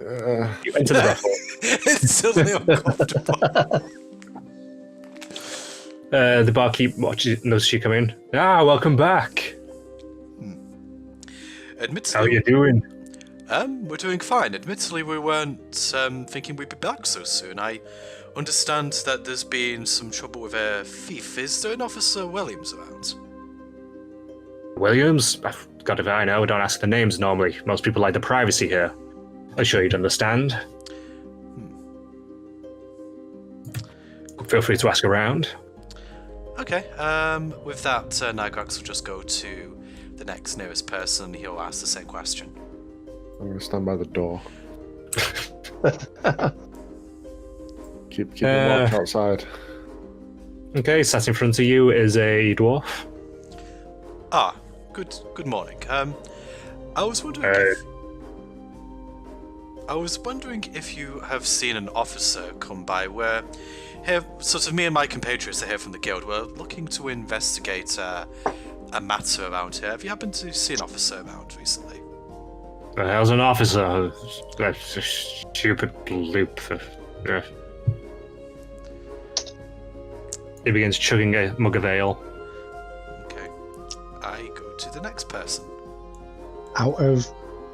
You enter the raffle. It's suddenly uncomfortable. The barkeep notices you come in. Ah, welcome back. Admittedly, How are you doing? we're doing fine. Admittedly, we weren't thinking we'd be back so soon. I understand that there's been some trouble with a thief. Is there an Officer Williams around? Williams? God, if I know, don't ask the names normally. Most people like the privacy here. I'm sure you'd understand. Feel free to ask around. Okay, with that, Nigrax will just go to the next nearest person. He'll ask the same question. I'm going to stand by the door. keep a watch outside. Okay, sat in front of you is a dwarf. Ah, good morning. I was wondering if you have seen an officer come by. We're here, sort of me and my compatriots are here from the guild. We're looking to investigate a matter around here. Have you happened to see an officer around recently? The hell's an officer? That's a stupid loop. He begins chugging a mug of ale. Okay, I go to the next person. Out of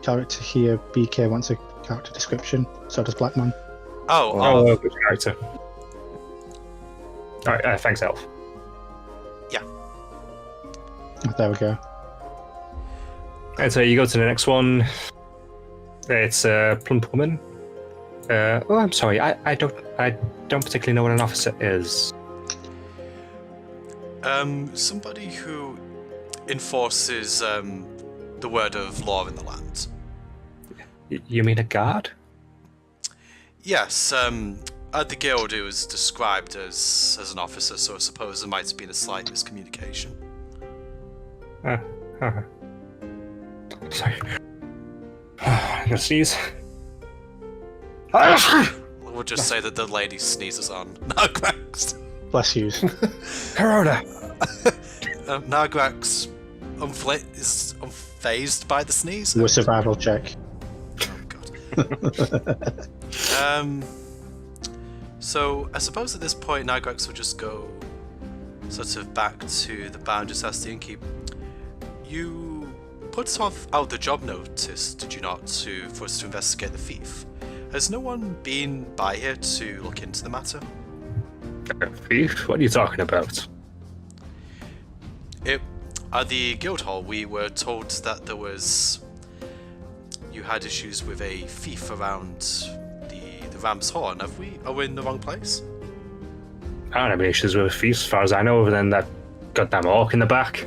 character here, BK wants a character description. So does Blackman. Oh, good character. Alright, thanks, Elf. Yeah. Oh, there we go. And so you go to the next one. It's a plump woman. I'm sorry. I don't particularly know what an officer is. Somebody who enforces the word of law in the land. You mean a guard? Yes. At the guild, it was described as an officer, so I suppose there might have been a slight miscommunication. Sorry. I'm gonna sneeze. We'll just say that the lady sneezes on Nargrax. Bless you. Corona. Nargrax is unfazed by the sneeze. Do a survival check. Oh god. So I suppose at this point Nargrax will just go sort of back to the bar and just ask the innkeep. You put out the job notice, did you not, for us to investigate the thief? Has no one been by here to look into the matter? A thief? What are you talking about? At the guild hall, we were told that you had issues with a thief around the Ram's Horn. Are we in the wrong place? I don't have any issues with a thief, as far as I know, other than that goddamn orc in the back.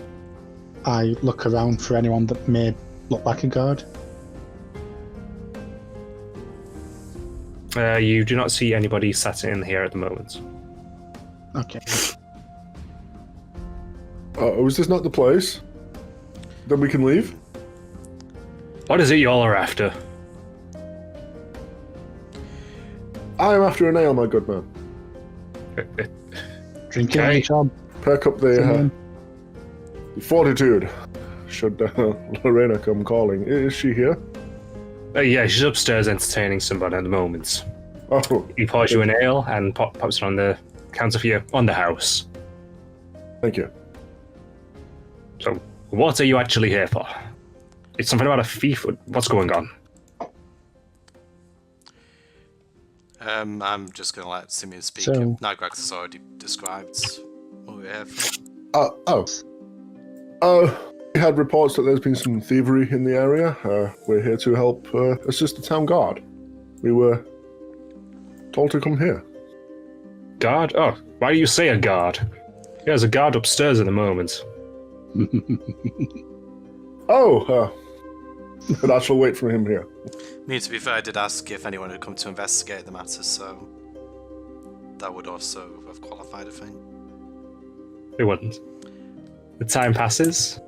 I look around for anyone that may look like a guard. You do not see anybody sat in here at the moment. Okay. Is this not the place? Then we can leave? What is it y'all are after? I am after an ale, my good man. Drinking Okay. on the job. Perk up the fortitude. Should Lorena come calling. Is she here? Yeah, she's upstairs entertaining somebody at the moment. Oh, He pours you an ale and pops it on the counter for you on the house. thank you. So, what are you actually here for? It's something about a thief? What's going on? I'm just going to let Simeon speak. So- Nargrax has already described what we have. We had reports that there's been some thievery in the area. We're here to help assist the town guard. We were told to come here. Guard? Oh, why do you say a guard? There's a guard upstairs at the moment. But I shall wait for him here. To be fair, I did ask if anyone had come to investigate the matter, so that would also have qualified, I think. It wouldn't. The time passes,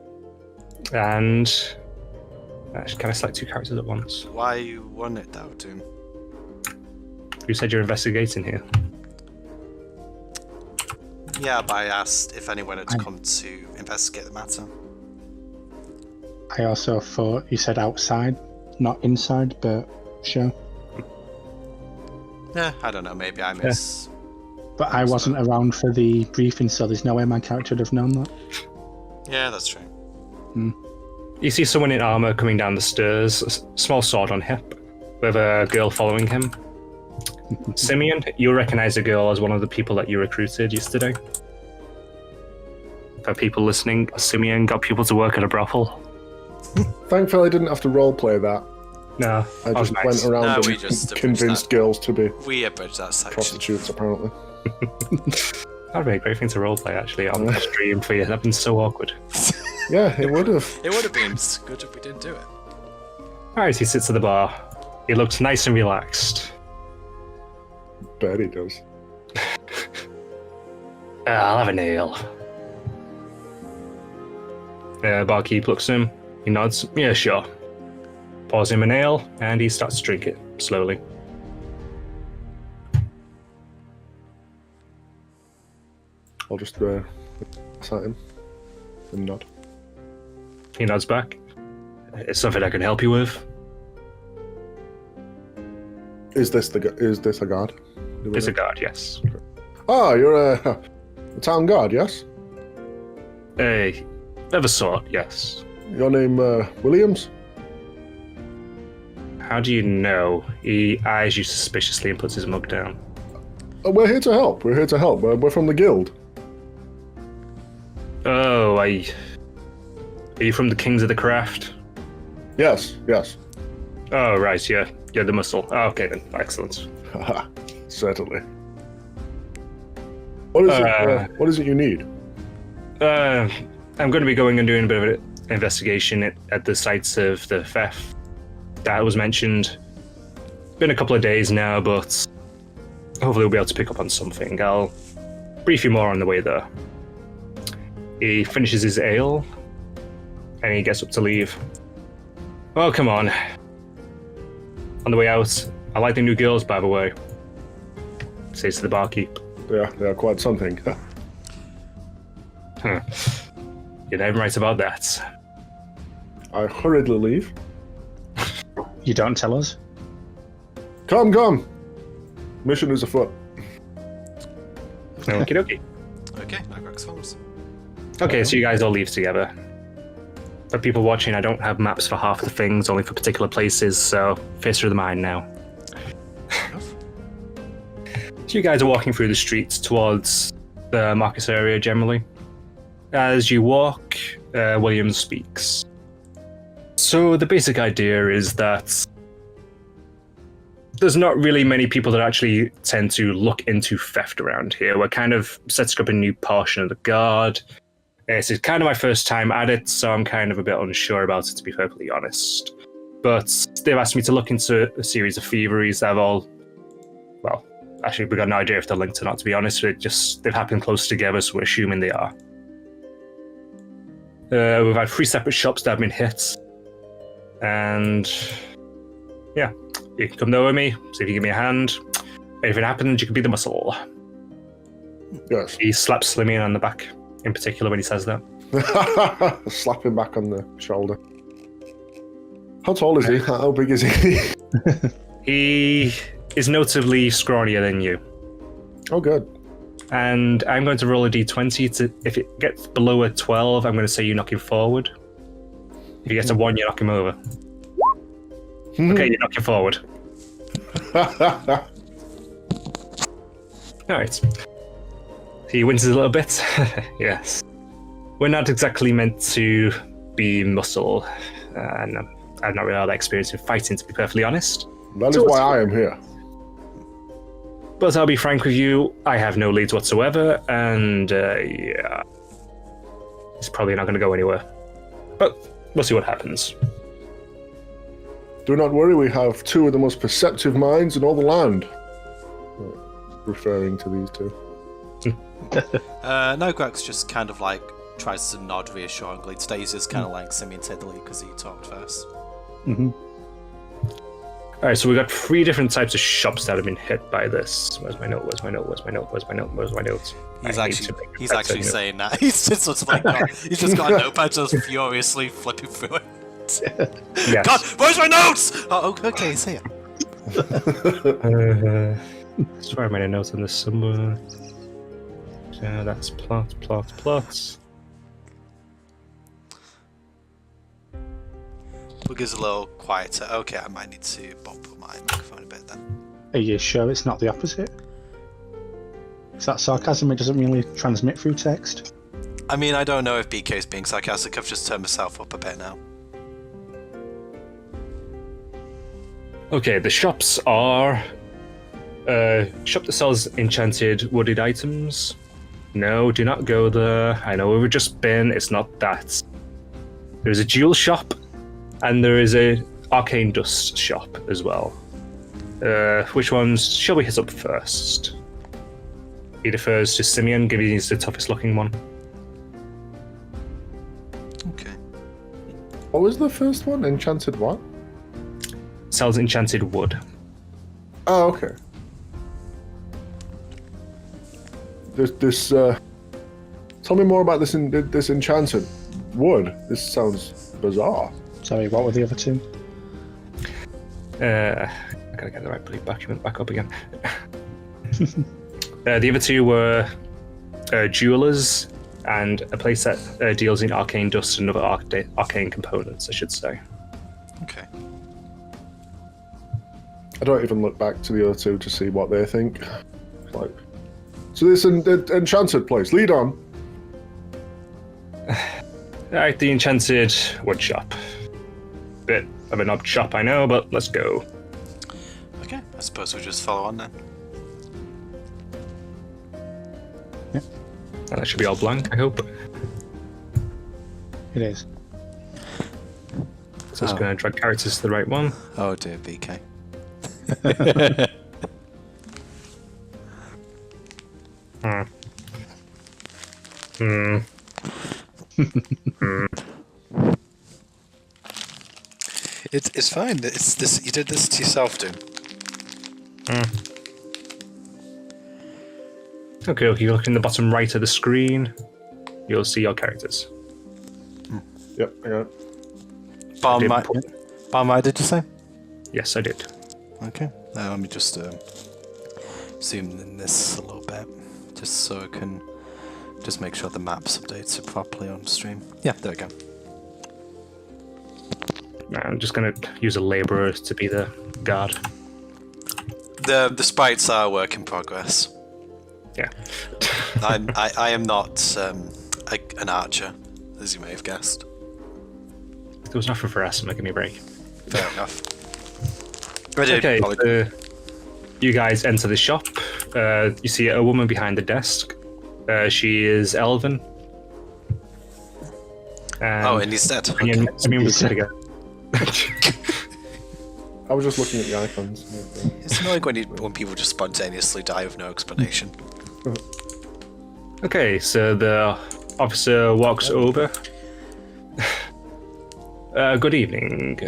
and can I select two characters at once? Why you want it though, Doom? You said you're investigating here. Yeah, but I asked if anyone had come to investigate the matter. I also thought you said outside, not inside, but sure. I don't know. Maybe I miss. But I wasn't around for the briefing, so there's no way my character would have known that. Yeah, that's true. You see someone in armor coming down the stairs, small sword on hip, with a girl following him. Simeon, you'll recognize the girl as one of the people that you recruited yesterday. For people listening, Simeon got people to work at a brothel. Thankfully, I didn't have to roleplay that. No, I just went around and convinced girls to be We abridged that section. prostitutes, apparently. That'd be a great thing to roleplay, actually, on the stream for you. That'd been so awkward. Yeah, it would have. It would have been good if we didn't do it. Alright, he sits at the bar. He looks nice and relaxed. Bet he does. I'll have an ale. Barkeep looks at him. He nods. Yeah, sure. Pours him an ale, and he starts to drink it slowly. I'll just pass at him and nod. He nods back. It's something I can help you with. Is this a guard? It's a guard, yes. Oh, you're a town guard, yes? Of a sort, yes. Your name, Williams? How do you know? He eyes you suspiciously and puts his mug down. We're here to help. We're here to help. We're from the guild. Oh, Are you from the Kings of the Craft? Yes, yes. Oh, right, yeah. You're the muscle. Oh, okay then, excellent. Haha, certainly. What is it you need? I'm going to be going and doing a bit of an investigation at the sites of the theft that was mentioned. Been a couple of days now, but hopefully we'll be able to pick up on something. I'll brief you more on the way there. He finishes his ale, and he gets up to leave. Oh, come on. On the way out, I like the new girls, by the way. Says to the barkeep. Yeah, they are quite something. Huh. You're damn right about that. I hurriedly leave. You don't tell us? Come! Mission is afoot. Okie dokie. Okay, Nightcrax follows. Okay, so you guys all leave together. For people watching, I don't have maps for half the things, only for particular places, so face through the mind now. So you guys are walking through the streets towards the market area generally. As you walk, William speaks. So the basic idea is that there's not really many people that actually tend to look into theft around here. We're kind of setting up a new portion of the guard. It's kind of my first time at it, so I'm kind of a bit unsure about it, to be perfectly honest. But they've asked me to look into a series of thieveries that have all... Well, actually, we've got no idea if they're linked or not, to be honest. They've happened close together, so we're assuming they are. We've had 3 separate shops that have been hit. And... yeah, you can come there with me, see if you give me a hand. If anything happens, you can be the muscle. Yes. He slaps Slimmy on the back, in particular, when he says that. Slap him back on the shoulder. How tall is he? How big is he? He is notably scrawnier than you. Oh, good. And I'm going to roll a d20 to, if it gets below a 12, I'm going to say you knock him forward. If you get a 1, you knock him over. Okay, you knock him forward. Alright. He winces a little bit. Yes. We're not exactly meant to be muscle. And I've not really had that experience in fighting, to be perfectly honest. That is why I am here. But I'll be frank with you, I have no leads whatsoever, and yeah, it's probably not going to go anywhere. But we'll see what happens. Do not worry, we have 2 of the most perceptive minds in all the land. Referring to these 2. Nightcrax just kind of like tries to nod reassuringly. Stasia's kind of like Simeon take the lead because he talked first. Mm-hmm. Alright, so we've got 3 different types of shops that have been hit by this. Where's my note? Where's my note? Where's my note? Where's my note? Where's my notes? He's actually saying that. He's just sort of like, he's just got a notepad just furiously flipping through it. Yes. God, where's my notes? Oh, okay, see ya. Sorry, I made a note on this somewhere. So that's plot. Bug is a little quieter. Okay, I might need to bump up my microphone a bit then. Are you sure it's not the opposite? Is that sarcasm? It doesn't really transmit through text. I mean, I don't know if BK is being sarcastic. I've just turned myself up a bit now. Okay, the shops are shop that sells enchanted wooded items. No, do not go there. I know we've just been. It's not that. There's a jewel shop, and there is a arcane dust shop as well. Which ones shall we hit up first? He defers to Simeon, given he's the toughest looking one. Okay. What was the first one? Enchanted what? Sells enchanted wood. Oh, okay. This tell me more about this this enchanted wood. This sounds bizarre. Sorry, what were the other two? I gotta get the right bloody document back up again. The other two were jewelers and a place that deals in arcane dust and other arcane components, I should say. Okay. I don't even look back to the other two to see what they think. Like, so this enchanted place. Lead on. Alright, the enchanted wood shop. Bit of an odd shop, I know, but let's go. Okay, I suppose we'll just follow on then. And that should be all blank, I hope. It is. So it's going to drag characters to the right one. Oh dear, BK. It's fine. It's this. You did this to yourself, Doom. Okay, if you look in the bottom right of the screen, you'll see your characters. Yep, I got it. Barmy, did you say? Yes, I did. Okay. Now let me just zoom in this a little bit, just so I can just make sure the map's updated properly on stream. Yeah, there we go. I'm just going to use a labourer to be the guard. The sprites are a work in progress. Yeah. I am not an archer, as you may have guessed. There was nothing for us, give me a break. Fair enough. Okay, you guys enter the shop. You see a woman behind the desk. She is elven. And he's dead. I mean, we're good to go. I was just looking at the icons. It's annoying when people just spontaneously die with no explanation. Okay, so the officer walks over. Good evening.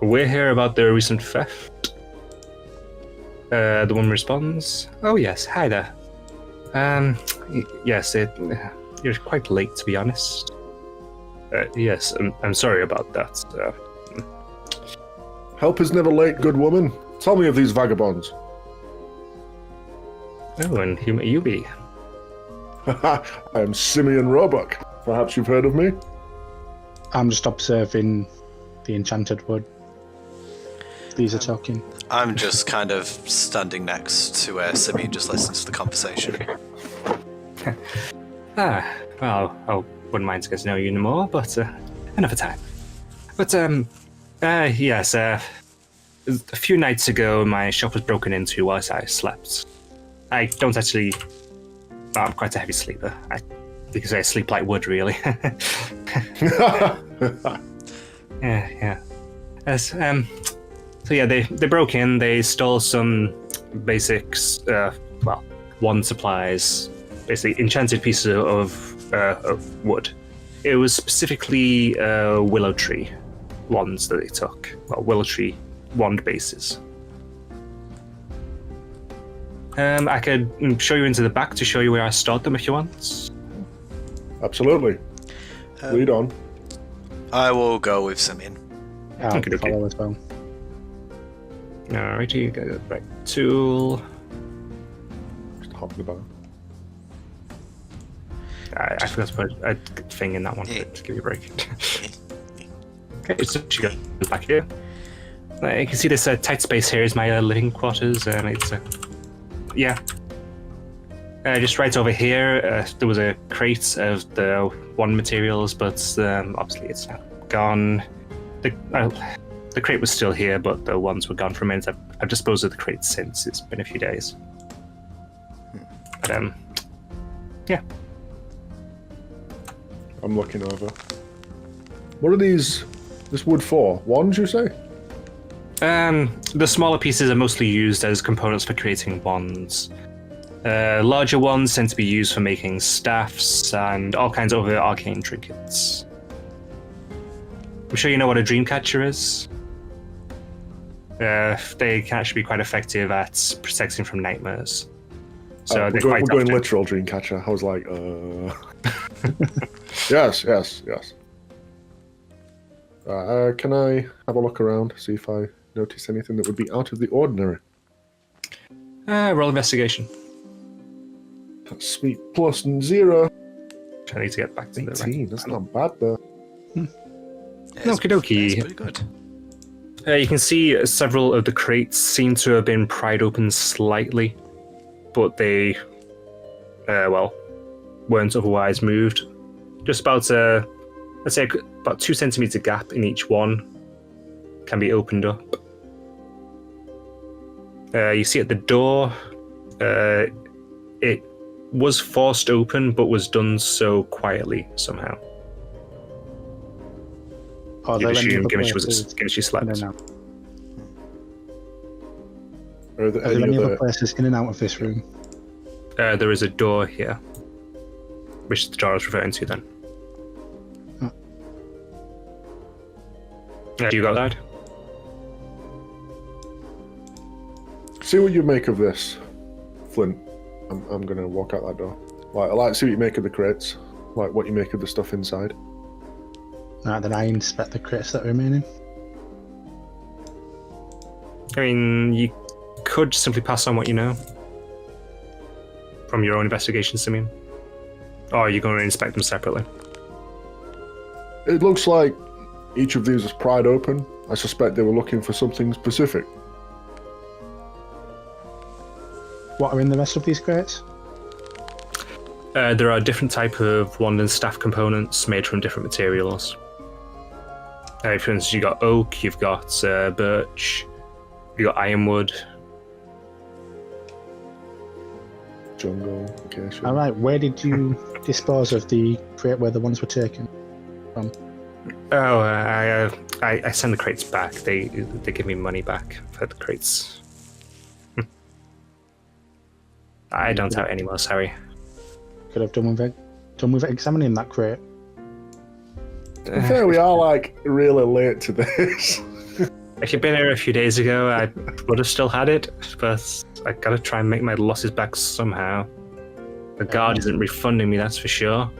We're here about the recent theft. The woman responds, "Oh yes, hi there. Yes, you're quite late, to be honest. Yes, I'm sorry about that. Help is never late, good woman. Tell me of these vagabonds." Oh, and who may you be? I am Simeon Roebuck. Perhaps you've heard of me? I'm just observing the enchanted wood. These are talking. I'm just kind of standing next to where Simeon just listens to the conversation. Well, I wouldn't mind to get to know you more, but another time. But, yes, a few nights ago, my shop was broken into whilst I slept. I don't actually... I'm quite a heavy sleeper, because I sleep like wood, really. Yeah. Yes, so yeah, they broke in, they stole some basics, wand supplies, basically enchanted pieces of wood. It was specifically willow tree wands that they took. Well, willow tree wand bases. I could show you into the back to show you where I stored them if you want. Absolutely. Lead on. I will go with Simeon. I'll Okay. follow as well. Alrighty, you got the right tool. Just hop in the bar. I forgot to put a thing in that one to give you a break. Okay, so she goes back here. You can see this tight space here is my living quarters. Yeah. Just right over here, there was a crate of the one materials, but obviously it's now gone. The crate was still here, but the ones were gone for a minute. I've disposed of the crate since. It's been a few days. But, yeah. I'm looking over. What are this wood for? Wands, you say? The smaller pieces are mostly used as components for creating wands. Larger ones tend to be used for making staffs and all kinds of other arcane trinkets. I'm sure you know what a dreamcatcher is. They can actually be quite effective at protecting from nightmares. So we're going literal dreamcatcher. I was like, yes. Can I have a look around, see if I notice anything that would be out of the ordinary? Roll investigation. That's sweet. Plus 0. I need to get back to 18. the That's not bad, though. Okie dokie. That's pretty good. You can see several of the crates seem to have been pried open slightly, but they, weren't otherwise moved. Just about let's say about 2 centimeter gap in each one can be opened up. You see at the door, it was forced open, but was done so quietly somehow. Oh, Given she slept. Are there Are there any any other... other places in and out of this room? There is a door here, which the door I was referring to then. Oh. Do you got that? See what you make of this, Flint. I'm gonna walk out that door. Like, I like to see what you make of the crates. Like, what you make of the stuff inside. Alright, then I inspect the crates that are remaining. I mean, you could simply pass on what you know from your own investigations, I mean. Or are you going to inspect them separately? It looks like each of these is pried open. I suspect they were looking for something specific. What are in the rest of these crates? There are different type of wand and staff components made from different materials. For instance, you got oak, you've got birch, you got ironwood. Jungle, okay, sure. Alright, where did you dispose of the crate where the ones were taken from? Oh, I send the crates back. They give me money back for the crates. I don't have any more, sorry. Could have done with examining that crate. To be fair, we are like really late to this. If you'd been here a few days ago, I would have still had it, but I gotta try and make my losses back somehow. The guard isn't refunding me, that's for sure.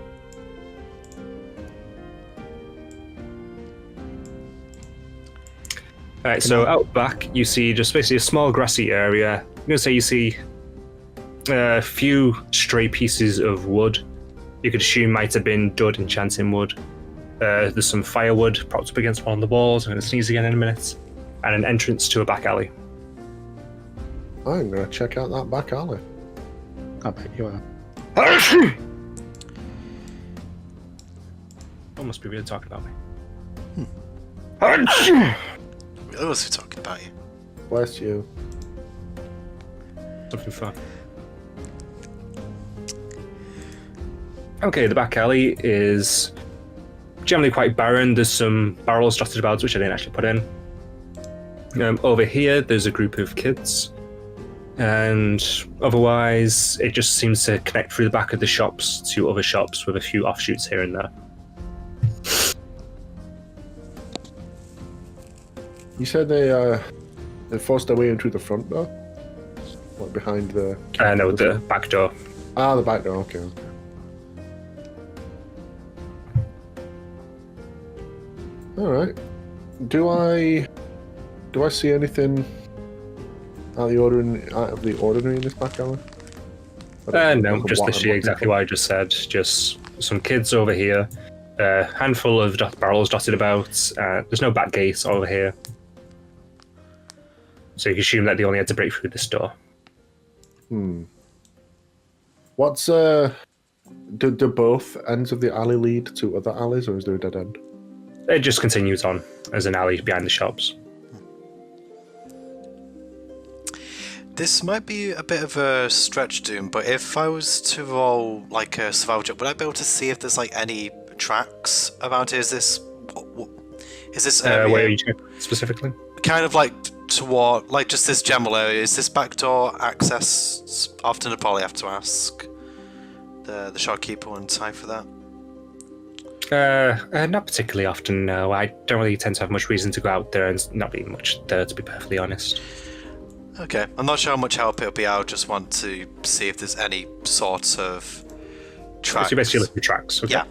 Alright, so out back, you see just basically a small grassy area. I'm gonna say you see a few stray pieces of wood. You could assume might have been dud enchanting wood. There's some firewood propped up against one of the walls. I'm gonna sneeze again in a minute. And an entrance to a back alley. I'm gonna check out that back alley. I bet you are. Oh, must be really talking about me. Really was who talking about you. Bless you. Something fun. Okay, the back alley is generally quite barren. There's some barrels dotted about, which I didn't actually put in. Over here, there's a group of kids. And otherwise, it just seems to connect through the back of the shops to other shops with a few offshoots here and there. You said they forced their way in through the front door? Like behind the... No, the back door. Ah, the back door, okay. Alright. Do I see anything out of the ordinary in this back alley? No, just literally exactly what I just said. Just some kids over here, a handful of barrels dotted about. There's no back gate over here. So you can assume that they only had to break through this door. What's do both ends of the alley lead to other alleys, or is there a dead end? It just continues on as an alley behind the shops. This might be a bit of a stretch, Doom, but if I was to roll like a survival check, would I be able to see if there's like any tracks around here? Is this area where are you specifically? kind of like toward like just this general area? Is this backdoor access? Often I'd probably have to ask the shopkeeper in time for that. Not particularly often, no. I don't really tend to have much reason to go out there, and not be much there, to be perfectly honest. Okay, I'm not sure how much help it'll be. I just want to see if there's any sort of tracks. So you basically look for tracks. Okay. Yeah.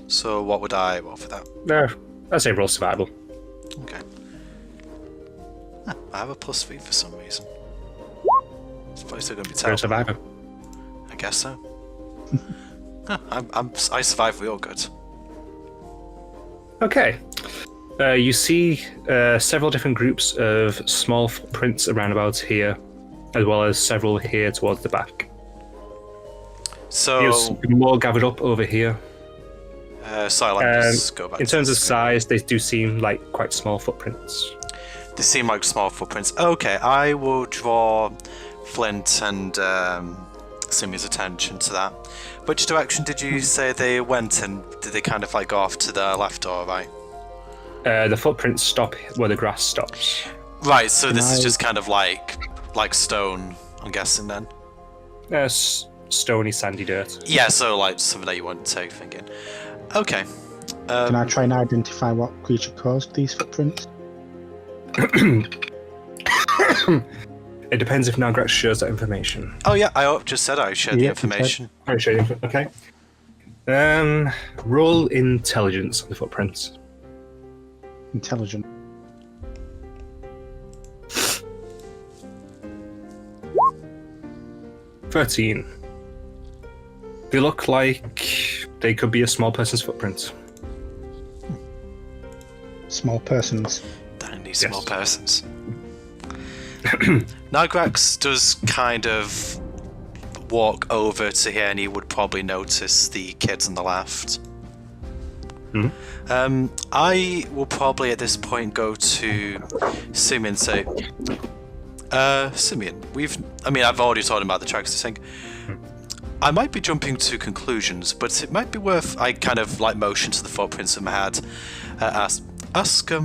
So what would I roll for that? No, I'd say roll survival. Okay. I have a +3 for some reason. It's probably still going to be You're a terrible. survivor. I guess so. I survived real good. Okay. You see several different groups of small footprints around about here, as well as several here towards the back. So, There's more gathered up over here. sorry, let me just go back. In to terms of this. size, they do seem like quite small footprints. They seem like small footprints. Okay, I will draw Flint and Simi's attention to that. Which direction did you say they went in? Did they kind of like go off to the left or right? The footprints stop where the grass stops. Right, so this is just kind of like stone, I'm guessing then. Stony, sandy dirt. Yeah, so like something that you wouldn't take thinking. Okay. Can I try and identify what creature caused these footprints? It depends if Nagrax shares that information. Oh yeah, I just said I shared the Yeah, information. I'll show you. Okay. Roll intelligence on the footprints. Intelligent. $13. They look like they could be a small person's footprint. Small persons. Tiny small persons. Nagrax does kind of walk over to here and he would probably notice the kids on the left. I will probably at this point go to Simeon and say, Simeon, I've already told him about the tracks. I think I might be jumping to conclusions, but it might be worth, I kind of like motion to the footprints in my head, ask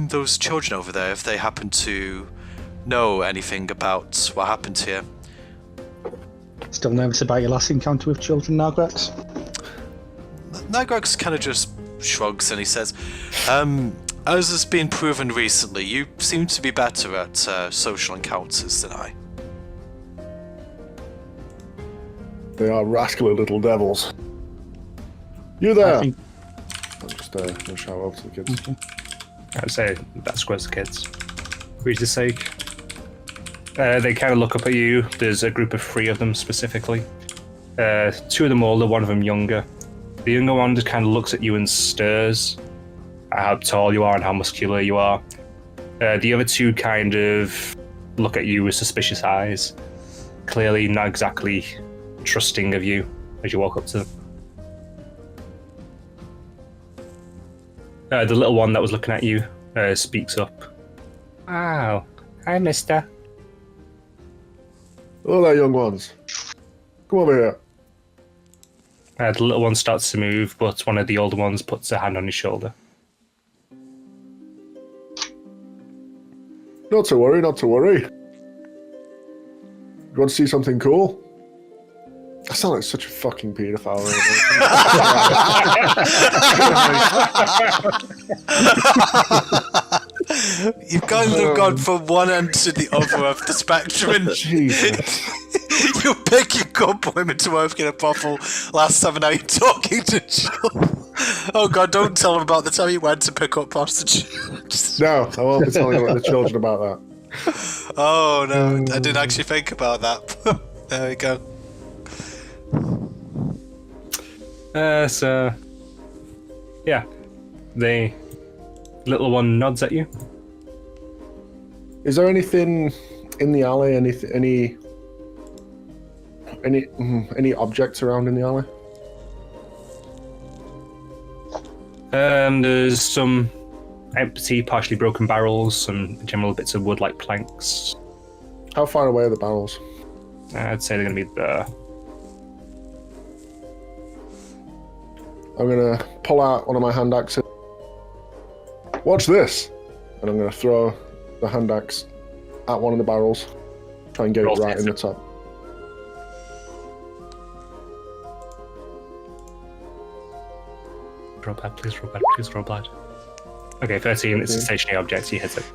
those children over there if they happen to know anything about what happened here. Still nervous about your last encounter with children, Nagrax? Nagrax kind of just shrugs and he says, as has been proven recently, you seem to be better at social encounters than I. They are rascally little devils. You there? I think I'll just gonna shout over to the kids. I'd say that squares the kids. For easy's sake. They kind of look up at you. There's a group of 3 of them specifically. 2 of them older, 1 of them younger. The younger one just kind of looks at you and stares at how tall you are and how muscular you are. The other 2 kind of look at you with suspicious eyes, clearly not exactly trusting of you as you walk up to them. The little one that was looking at you speaks up. Wow, hi mister. Hello there, young ones. Come over here. The little one starts to move, but one of the older ones puts a hand on his shoulder. Not to worry, not to worry. You want to see something cool? I sound like such a fucking paedophile. You've kind of gone from one end to the other of the spectrum. And Jesus. you pick your cup women to work in a bottle last time and now you're talking to children. Oh god, don't tell them about the time you went to pick up prostitutes. No, I won't be telling the children about that. Oh no, I didn't actually think about that. There we go. So, yeah, the little one nods at you. Is there anything in the alley? Any objects around in the alley? There's some empty, partially broken barrels, some general bits of wood like planks. How far away are the barrels? I'd say they're going to be there. I'm gonna pull out one of my hand axes. Watch this! And I'm gonna throw the hand axe at one of the barrels. Try and get it right in the top. Roll bad, please roll bad, please roll bad. Okay, 13, it's a stationary object, you hit it.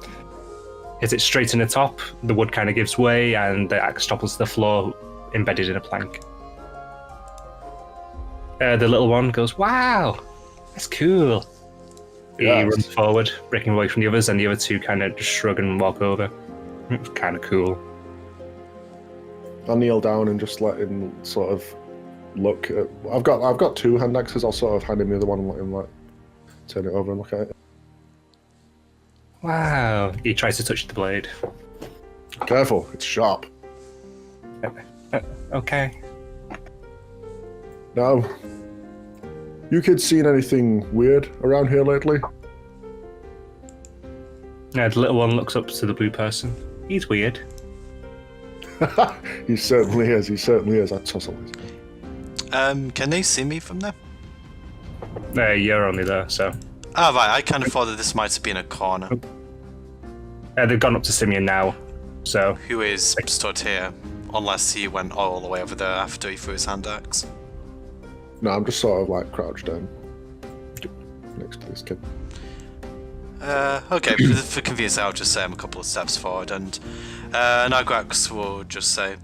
Hit it straight in the top, the wood kind of gives way, and the axe topples to the floor, embedded in a plank. The little one goes, wow, that's cool. He runs forward, breaking away from the others, and the other two kind of just shrug and walk over. It's kind of cool. I'll kneel down and just let him sort of look at... I've got two hand axes. I'll sort of hand him the other one and let him turn it over and look at it. Wow. He tries to touch the blade. Careful, it's sharp. Okay. Now, you kids seen anything weird around here lately? The little one looks up to the blue person. He's weird. He certainly is. I tussle. Can they see me from there? You're only there, so... Ah, right, I kind of thought that this might have been a corner. They've gone up to Simeon now, so... Who is stood here, unless he went all the way over there after he threw his hand axe. No, I'm just sort of like crouched down next to this kid. Okay, for convenience, I'll just say I'm a couple of steps forward, and Nagrax will just say,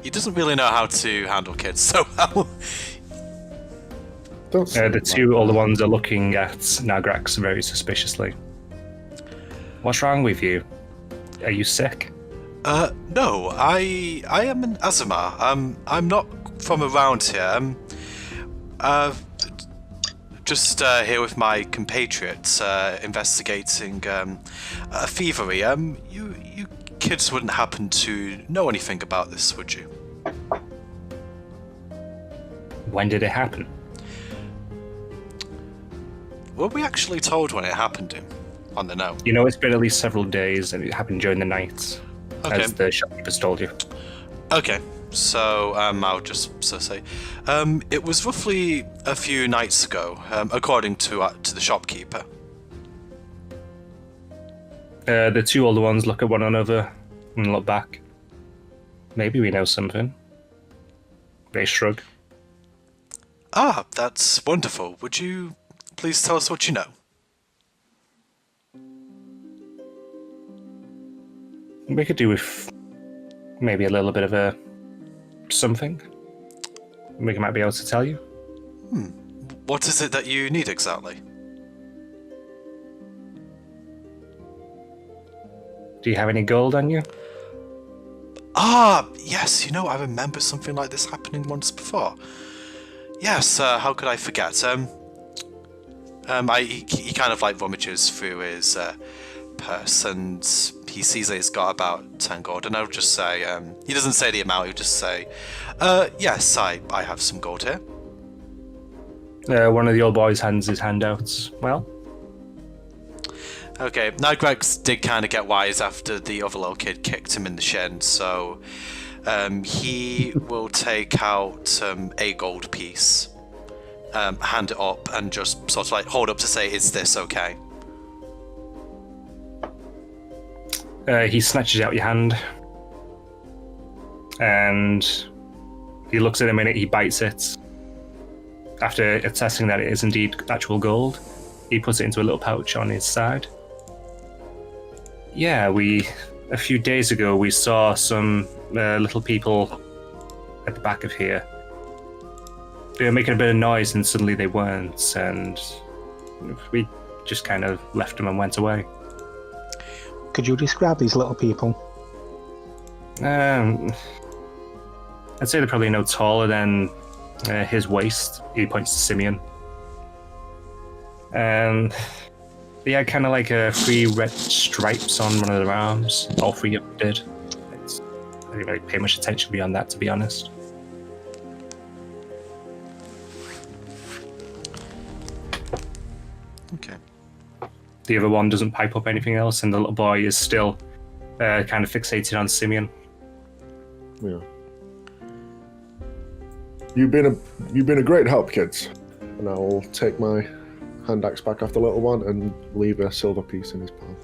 He doesn't really know how to handle kids so well. The two older ones are looking at Nagrax very suspiciously. What's wrong with you? Are you sick? No, I am an Azamar. I'm not from around here. Just here with my compatriots, investigating a thievery. You kids wouldn't happen to know anything about this, would you? When did it happen? Were we actually told when it happened on the note? You know, it's been at least several days, and it happened during the night, Okay. as the shopkeepers told you. Okay, so I'll just say, it was roughly a few nights ago, according to the shopkeeper. The two older ones look at one another and look back. Maybe we know something. They shrug. Ah, that's wonderful. Would you please tell us what you know? We could do with maybe a little bit of a something. We might be able to tell you. What is it that you need exactly? Do you have any gold on you? Ah, yes, I remember something like this happening once before. Yes, how could I forget? He kind of like rummages through his purse and he sees that he's got about 10 gold, and I'll just say, he doesn't say the amount, he'll just say, yes, I have some gold here. One of the old boys hands his hand out. Well? Okay, now Grex did kind of get wise after the other little kid kicked him in the shin, so he will take out a gold piece, hand it up, and just sort of like hold up to say, is this okay? He snatches out your hand, and he looks at it a minute, he bites it. After attesting that it is indeed actual gold, he puts it into a little pouch on his side. Yeah, a few days ago, we saw some little people at the back of here. They were making a bit of noise and suddenly they weren't, and we just kind of left them and went away. Could you describe these little people? I'd say they're probably no taller than his waist. He points to Simeon. And they had kind of like 3 red stripes on one of their arms. All 3 of them did. I didn't really pay much attention beyond that, to be honest. Okay. The other one doesn't pipe up anything else, and the little boy is still kind of fixated on Simeon. Yeah. You've been a great help, kids. And I'll take my hand axe back off the little one and leave a silver piece in his palm.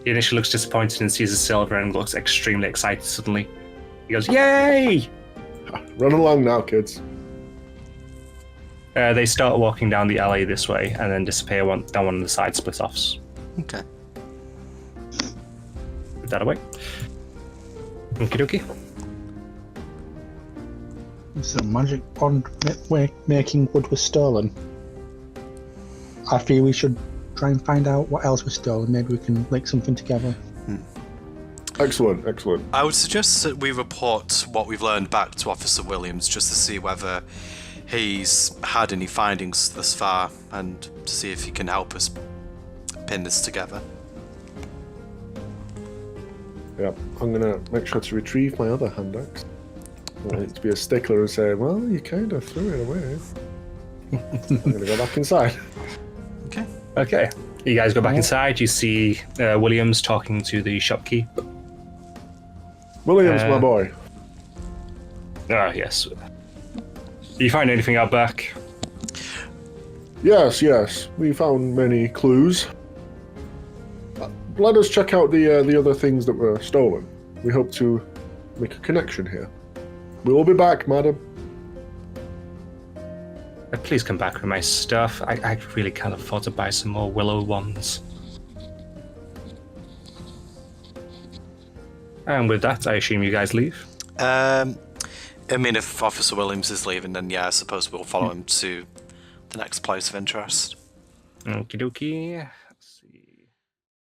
He initially looks disappointed and sees the silver and looks extremely excited suddenly. He goes, "Yay!" Run along now, kids. They start walking down the alley this way and then disappear down one of the side split-offs. Okay. Put that away. Okie dokie. It's a magic pond making wood was stolen. I feel we should try and find out what else was stolen. Maybe we can link something together. Excellent, excellent. I would suggest that we report what we've learned back to Officer Williams just to see whether he's had any findings thus far and to see if he can help us pin this together. Yeah, I'm gonna make sure to retrieve my other hand axe. I don't want to be a stickler and say, well, you kind of threw it away. I'm gonna go back inside. Okay. Okay. You guys go back inside. You see Williams talking to the shopkeep. Williams, my boy. Ah, yes. Did you find anything out back? Yes, yes. We found many clues. Let us check out the other things that were stolen. We hope to make a connection here. We will be back, madam. Please come back with my stuff. I really can't afford to buy some more willow ones. And with that, I assume you guys leave? I mean, if Officer Williams is leaving, then yeah, I suppose we'll follow him to the next place of interest. Okie dokie.